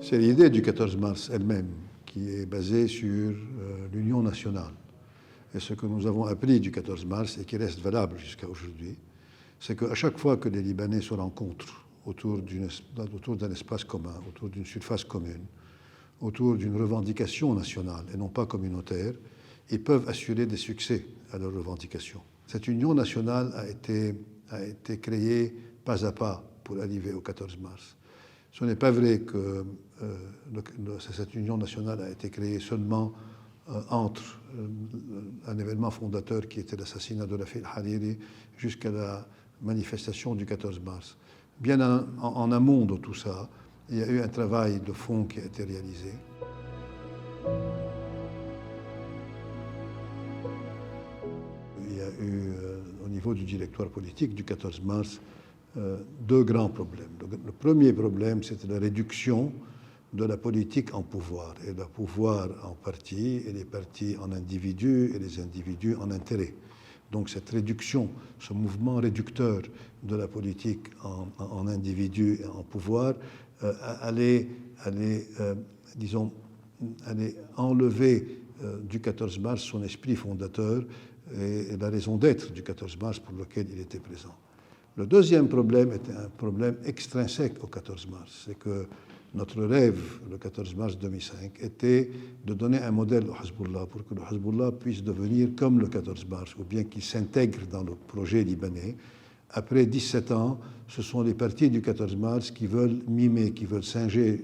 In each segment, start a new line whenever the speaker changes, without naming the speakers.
C'est l'idée du 14 mars elle-même qui est basée sur l'union nationale. Et ce que nous avons appris du 14 mars et qui reste valable jusqu'à aujourd'hui, c'est qu'à chaque fois que les Libanais se rencontrent autour d'un espace commun, autour d'une surface commune, autour d'une revendication nationale et non pas communautaire, ils peuvent assurer des succès à leurs revendications. Cette union nationale a été créée pas à pas pour arriver au 14 mars. Ce n'est pas vrai que cette union nationale a été créée seulement entre un événement fondateur qui était l'assassinat de Rafi al-Hariri jusqu'à la manifestation du 14 mars. Bien en amont de tout ça, il y a eu un travail de fond qui a été réalisé. Il y a eu, au niveau du directoire politique du 14 mars, deux grands problèmes. Le premier problème, c'était la réduction de la politique en pouvoir, et le pouvoir en partis, et les partis en individus, et les individus en intérêts. Donc cette réduction, ce mouvement réducteur de la politique en individus et en pouvoir, allait enlever du 14 mars son esprit fondateur et la raison d'être du 14 mars pour lequel il était présent. Le deuxième problème était un problème extrinsèque au 14 mars. C'est que notre rêve, le 14 mars 2005, était de donner un modèle au Hezbollah pour que le Hezbollah puisse devenir comme le 14 mars, ou bien qu'il s'intègre dans le projet libanais. Après 17 ans, ce sont les partis du 14 mars qui veulent mimer, qui veulent singer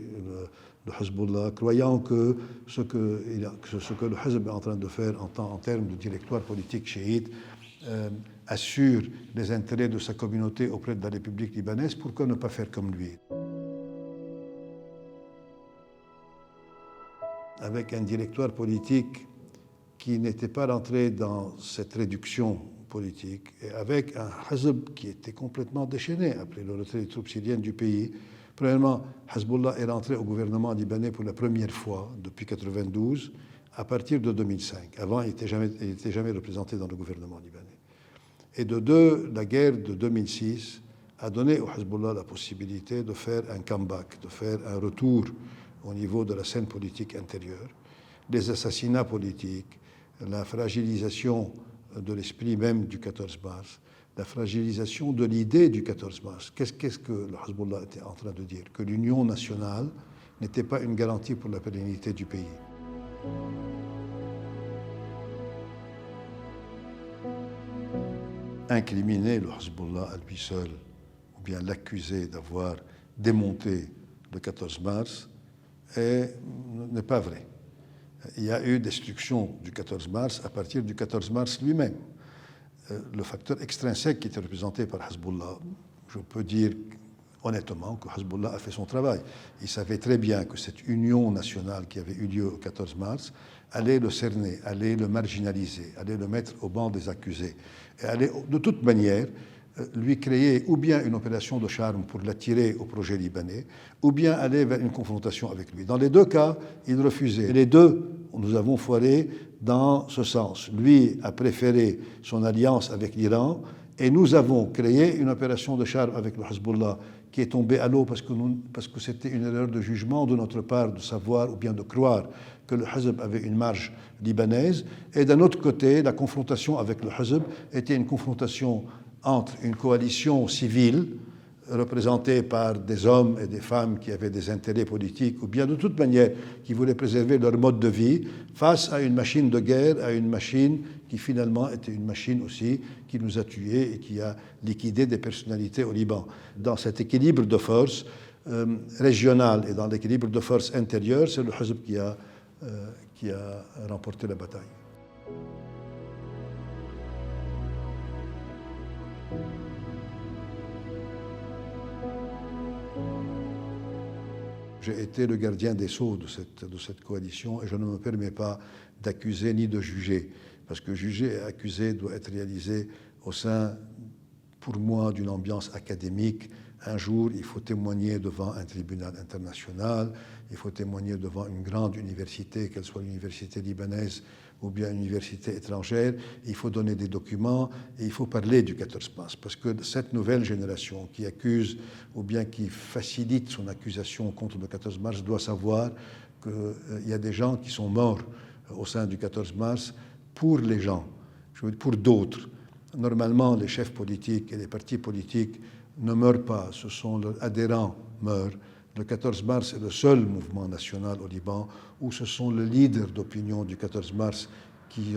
le Hezbollah, croyant que ce que le Hezb est en train de faire en termes de directoire politique chiite assure les intérêts de sa communauté auprès de la République libanaise, pourquoi ne pas faire comme lui? Avec un directoire politique qui n'était pas rentré dans cette réduction politique, et avec un Hezb qui était complètement déchaîné après le retrait des troupes syriennes du pays. Premièrement, Hezbollah est rentré au gouvernement libanais pour la première fois depuis 1992, à partir de 2005. Avant, il n'était jamais représenté dans le gouvernement libanais. Et de deux, la guerre de 2006 a donné au Hezbollah la possibilité de faire un comeback, de faire un retour au niveau de la scène politique intérieure. Les assassinats politiques, la fragilisation de l'esprit même du 14 mars, la fragilisation de l'idée du 14 mars. Qu'est-ce que le Hezbollah était en train de dire? Que l'union nationale n'était pas une garantie pour la pérennité du pays. Incriminer le Hezbollah à lui seul, ou bien l'accuser d'avoir démonté le 14 mars, n'est pas vrai. Il y a eu destruction du 14 mars à partir du 14 mars lui-même. Le facteur extrinsèque qui était représenté par Hezbollah, je peux dire honnêtement que Hezbollah a fait son travail. Il savait très bien que cette union nationale qui avait eu lieu au 14 mars allait le cerner, allait le marginaliser, allait le mettre au banc des accusés, et allait de toute manière lui créer ou bien une opération de charme pour l'attirer au projet libanais, ou bien aller vers une confrontation avec lui. Dans les deux cas, il refusait. Et les deux, nous avons foiré dans ce sens. Lui a préféré son alliance avec l'Iran, et nous avons créé une opération de charme avec le Hezbollah qui est tombée à l'eau parce que c'était une erreur de jugement de notre part de savoir ou bien de croire que le Hezb avait une marge libanaise. Et d'un autre côté, la confrontation avec le Hezb était une confrontation entre une coalition civile représentée par des hommes et des femmes qui avaient des intérêts politiques ou bien de toute manière qui voulaient préserver leur mode de vie face à une machine de guerre, à une machine qui finalement était une machine aussi qui nous a tués et qui a liquidé des personnalités au Liban. Dans cet équilibre de force régional et dans l'équilibre de force intérieure, c'est le Hezb qui a remporté la bataille. J'ai été le gardien des sceaux de cette coalition et je ne me permets pas d'accuser ni de juger, parce que juger et accuser doit être réalisé au sein, pour moi, d'une ambiance académique. Un jour, il faut témoigner devant un tribunal international, il faut témoigner devant une grande université, qu'elle soit l'université libanaise ou bien une université étrangère, il faut donner des documents et il faut parler du 14 mars. Parce que cette nouvelle génération qui accuse ou bien qui facilite son accusation contre le 14 mars doit savoir qu'il y a des gens qui sont morts au sein du 14 mars pour les gens, pour d'autres. Normalement, les chefs politiques et les partis politiques ne meurent pas, ce sont leurs adhérents qui meurent. Le 14 mars est le seul mouvement national au Liban où ce sont les leaders d'opinion du 14 mars qui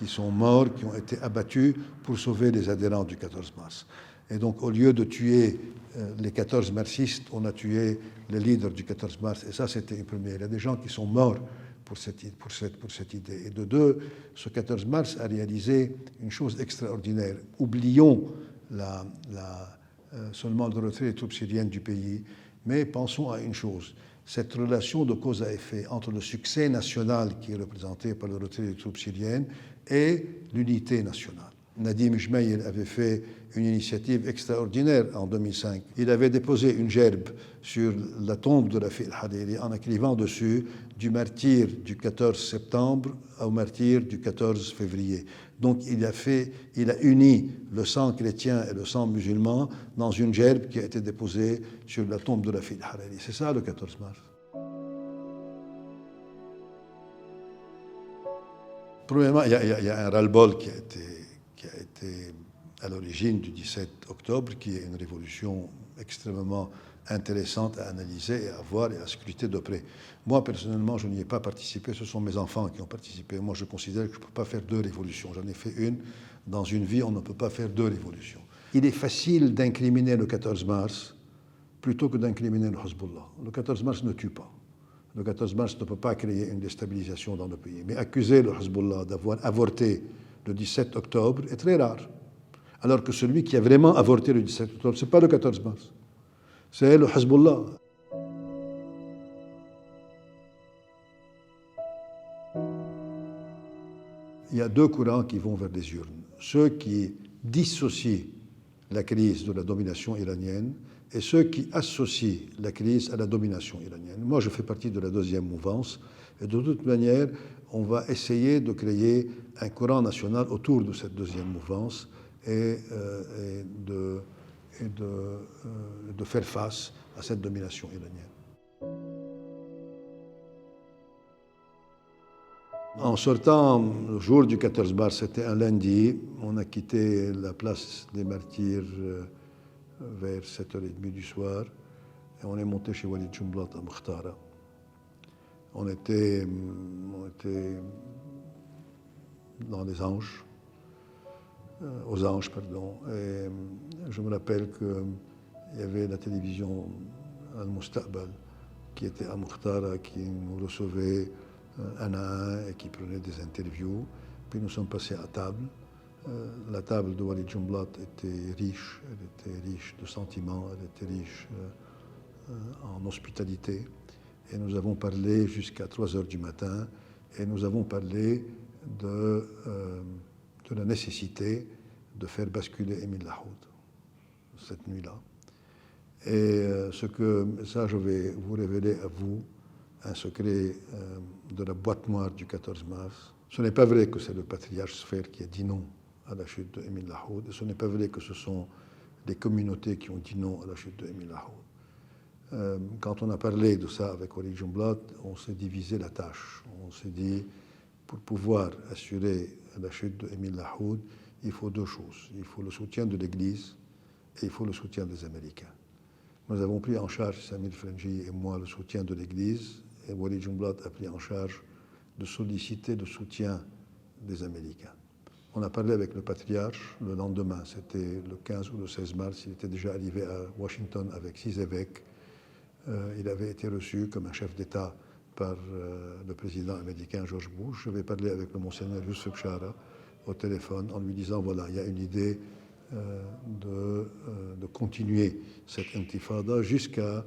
sont morts, qui ont été abattus pour sauver les adhérents du 14 mars. Et donc, au lieu de tuer les 14 marxistes, on a tué les leaders du 14 mars. Et ça, c'était une première. Il y a des gens qui sont morts pour cette idée. Et de deux, ce 14 mars a réalisé une chose extraordinaire. Oublions seulement le retrait des troupes syriennes du pays, mais pensons à une chose. Cette relation de cause à effet entre le succès national qui est représenté par le retrait des troupes syriennes et l'unité nationale. Nadim Jmeil avait fait une initiative extraordinaire en 2005. Il avait déposé une gerbe sur la tombe de Rafi al-Hariri en écrivant dessus du martyr du 14 septembre au martyr du 14 février. Donc il a uni le sang chrétien et le sang musulman dans une gerbe qui a été déposée sur la tombe de Rafi al-Hariri. C'est ça le 14 mars. Premièrement, il y a un ras-le-bol qui a été à l'origine du 17 octobre, qui est une révolution extrêmement intéressante à analyser et à voir et à scruter de près. Moi, personnellement, je n'y ai pas participé, ce sont mes enfants qui ont participé. Moi, je considère que je ne peux pas faire deux révolutions. J'en ai fait une. Dans une vie, on ne peut pas faire deux révolutions. Il est facile d'incriminer le 14 mars plutôt que d'incriminer le Hezbollah. Le 14 mars ne tue pas. Le 14 mars ne peut pas créer une déstabilisation dans le pays. Mais accuser le Hezbollah d'avoir avorté le 17 octobre est très rare. Alors que celui qui a vraiment avorté le 17 octobre, ce n'est pas le 14 mars, c'est le Hezbollah. Il y a deux courants qui vont vers les urnes. Ceux qui dissocient la crise de la domination iranienne et ceux qui associent la crise à la domination iranienne. Moi, je fais partie de la deuxième mouvance. Et de toute manière, on va essayer de créer un courant national autour de cette deuxième mouvance et de faire face à cette domination iranienne. En sortant le jour du 14 mars, c'était un lundi, on a quitté la place des Martyrs vers 7h30 du soir et on est monté chez Walid Jumblat à Mokhtara. On était dans les Anges, aux Anges, pardon. Et je me rappelle qu'il y avait la télévision Al-Mustaqbal qui était à Mokhtara, qui nous recevait un à un et qui prenait des interviews. Puis nous sommes passés à table. La table de Walid Jumblat était riche, elle était riche de sentiments, elle était riche en hospitalité. Et nous avons parlé jusqu'à 3 heures du matin et nous avons parlé de la nécessité de faire basculer Émile Lahoud cette nuit-là. Et ça, je vais vous révéler à vous un secret de la boîte noire du 14 mars. Ce n'est pas vrai que c'est le patriarche Sfer qui a dit non à la chute d'Émile Lahoud, et ce n'est pas vrai que ce sont les communautés qui ont dit non à la chute d'Émile Lahoud. Quand on a parlé de ça avec Walid Jumblat, on s'est divisé la tâche. On s'est dit, pour pouvoir assurer la chute d'Émile Lahoud, il faut deux choses. Il faut le soutien de l'Église et il faut le soutien des Américains. Nous avons pris en charge, Samir Frenji et moi, le soutien de l'Église, et Walid Jumblat a pris en charge de solliciter le soutien des Américains. On a parlé avec le patriarche le lendemain, c'était le 15 ou le 16 mars, il était déjà arrivé à Washington avec 6 évêques. Il avait été reçu comme un chef d'État par le président américain George Bush. Je vais parler avec le monseigneur Youssef Chara au téléphone en lui disant, voilà, il y a une idée de continuer cette intifada jusqu'à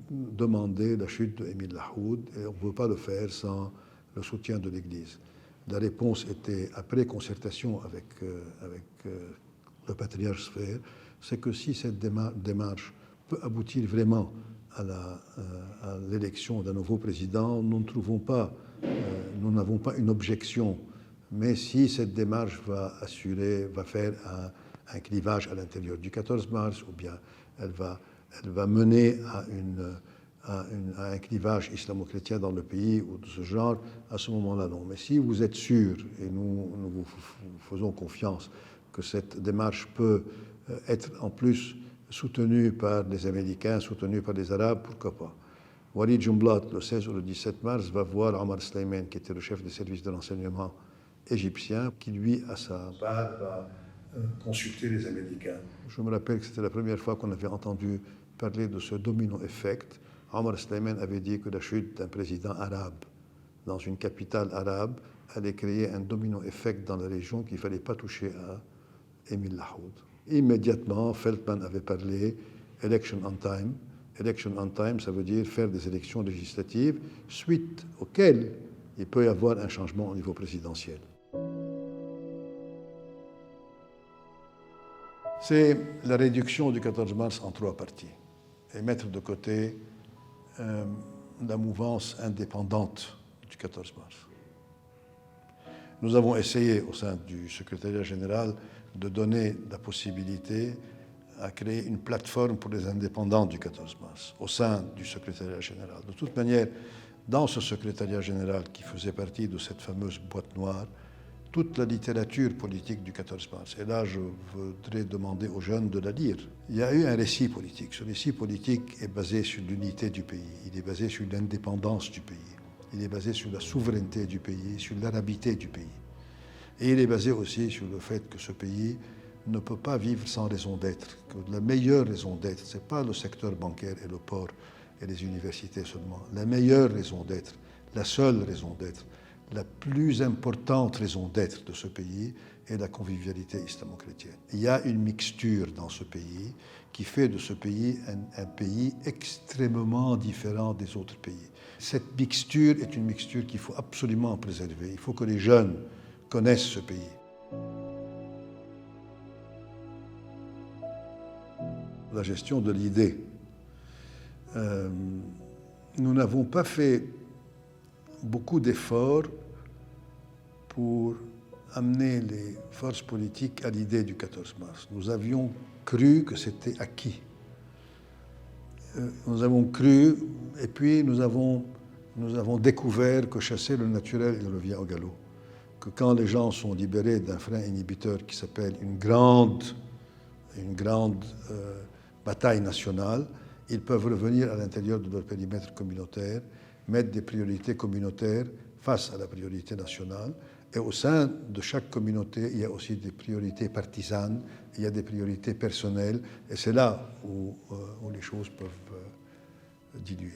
demander la chute d'Émile Lahoud, et on ne peut pas le faire sans le soutien de l'Église. La réponse était, après concertation avec le patriarche Sfer, c'est que si cette démarche peut aboutir vraiment à l'élection d'un nouveau président, nous n'avons pas une objection mais si cette démarche va faire un clivage à l'intérieur du 14 mars, ou bien elle va mener à un clivage islamo-chrétien dans le pays ou de ce genre, à ce moment-là, non. Mais si vous êtes sûr, et nous vous faisons confiance, que cette démarche peut être en plus soutenue par les Américains, soutenue par les Arabes, pourquoi pas. Walid Jumblat, le 16 ou le 17 mars, va voir Omar Sleiman, qui était le chef des services de renseignement égyptien, qui lui, à sa part, va consulter les Américains. Je me rappelle que c'était la première fois qu'on avait entendu parler de ce domino effect. Omar Sleiman avait dit que la chute d'un président arabe dans une capitale arabe allait créer un domino effect dans la région qu'il ne fallait pas toucher à Émile Lahoud. Immédiatement, Feldman avait parlé election on time. Election on time, ça veut dire faire des élections législatives, suite auxquelles il peut y avoir un changement au niveau présidentiel. C'est la réduction du 14 mars en 3 parties et mettre de côté la mouvance indépendante du 14 mars. Nous avons essayé au sein du secrétariat général de donner la possibilité à créer une plateforme pour les indépendants du 14 mars au sein du secrétariat général. De toute manière, dans ce secrétariat général qui faisait partie de cette fameuse boîte noire, toute la littérature politique du 14 mars. Et là, je voudrais demander aux jeunes de la lire. Il y a eu un récit politique. Ce récit politique est basé sur l'unité du pays. Il est basé sur l'indépendance du pays. Il est basé sur la souveraineté du pays, sur l'arabité du pays. Et il est basé aussi sur le fait que ce pays ne peut pas vivre sans raison d'être. Que la meilleure raison d'être, ce n'est pas le secteur bancaire et le port et les universités seulement. La meilleure raison d'être, la seule raison d'être, la plus importante raison d'être de ce pays est la convivialité islamo-chrétienne. Il y a une mixture dans ce pays qui fait de ce pays un pays extrêmement différent des autres pays. Cette mixture est une mixture qu'il faut absolument préserver. Il faut que les jeunes connaissent ce pays. La gestion de l'idée. Nous n'avons pas fait beaucoup d'efforts pour amener les forces politiques à l'idée du 14 mars. Nous avions cru que c'était acquis. Nous avons cru, et puis nous avons découvert que chasser le naturel, il revient au galop. Que quand les gens sont libérés d'un frein inhibiteur qui s'appelle une grande bataille nationale, ils peuvent revenir à l'intérieur de leur périmètre communautaire, mettre des priorités communautaires face à la priorité nationale. Et au sein de chaque communauté, il y a aussi des priorités partisanes, il y a des priorités personnelles, et c'est là où les choses peuvent diluer.